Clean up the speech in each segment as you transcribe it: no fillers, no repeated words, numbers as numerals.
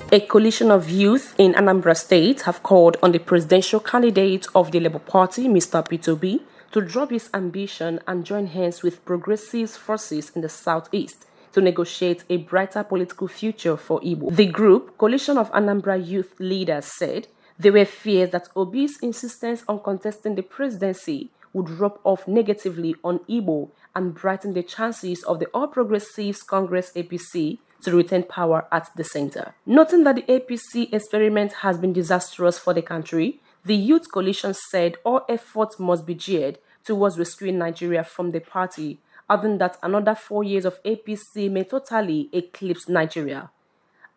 A coalition of youth in Anambra State have called on the presidential candidate of the Labour Party, Mr. Peter Obi, to drop his ambition and join hands with progressive forces in the southeast to negotiate a brighter political future for Igbo. The group, Coalition of Anambra Youth Leaders, said there were fears that Obi's insistence on contesting the presidency would rub off negatively on Igbo and brighten the chances of the All Progressives Congress APC to retain power at the center. Noting that the APC experiment has been disastrous for the country, the Youth Coalition said all efforts must be geared towards rescuing Nigeria from the party, adding that another 4 years of APC may totally eclipse Nigeria.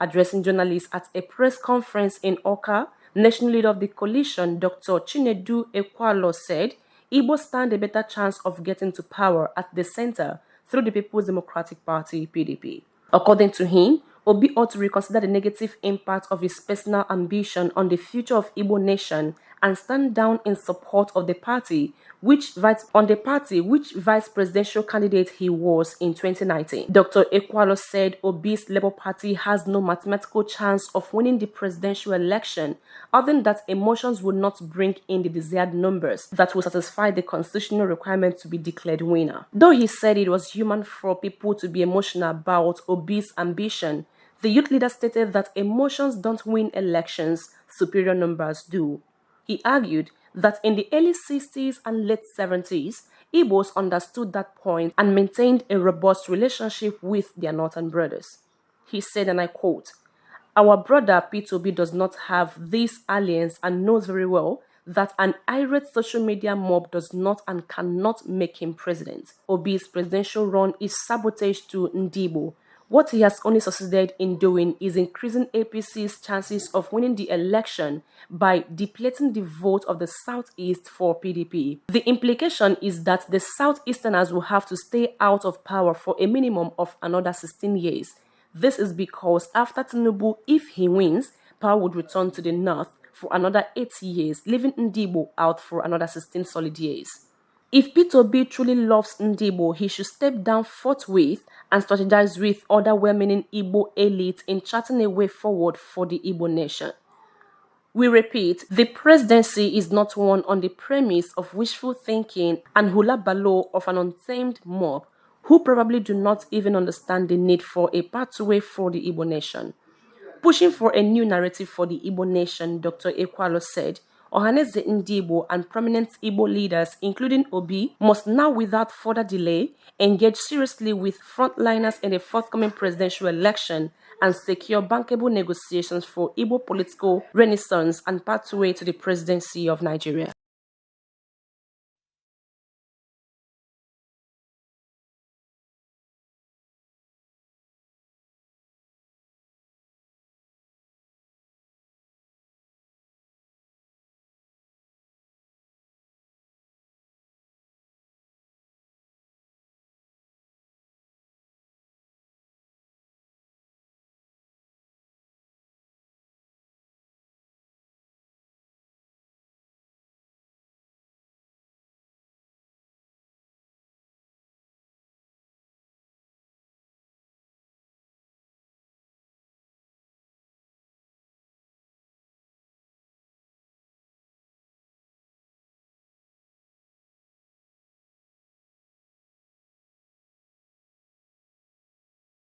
Addressing journalists at a press conference in Oka, national leader of the coalition, Dr. Chinedu Ekwalo, said Igbo stand a better chance of getting to power at the center through the People's Democratic Party, PDP. According to him, Obi ought to reconsider the negative impact of his personal ambition on the future of Igbo nation and stand down in support of the party, which vice presidential candidate he was in 2019. Dr. Ekwalo said Obi's Labour Party has no mathematical chance of winning the presidential election, other than that emotions will not bring in the desired numbers that will satisfy the constitutional requirement to be declared winner. Though he said it was human for people to be emotional about Obi's ambition, the youth leader stated that emotions don't win elections, superior numbers do. He argued that in the early 60s and late 70s, Igbos understood that point and maintained a robust relationship with their northern brothers. He said, and I quote, "Our brother Peter Obi does not have this alliance and knows very well that an irate social media mob does not and cannot make him president. Obi's presidential run is sabotage to Ndibo. What he has only succeeded in doing is increasing APC's chances of winning the election by depleting the vote of the Southeast for PDP. The implication is that the Southeasterners will have to stay out of power for a minimum of another 16 years. This is because after Tinubu, if he wins, power would return to the North for another 8 years, leaving Ndibo out for another 16 solid years. If Peter Obi truly loves Ndibo, he should step down forthwith and strategize with other well-meaning Igbo elites in charting a way forward for the Igbo nation. We repeat, the presidency is not won on the premise of wishful thinking and hula baloo of an untamed mob who probably do not even understand the need for a pathway for the Igbo nation. Pushing for a new narrative for the Igbo nation, Dr. Ekwalo said, Ohaneze Ndibo and prominent Igbo leaders, including Obi, must now without further delay engage seriously with frontliners in the forthcoming presidential election and secure bankable negotiations for Igbo political renaissance and pathway to the presidency of Nigeria.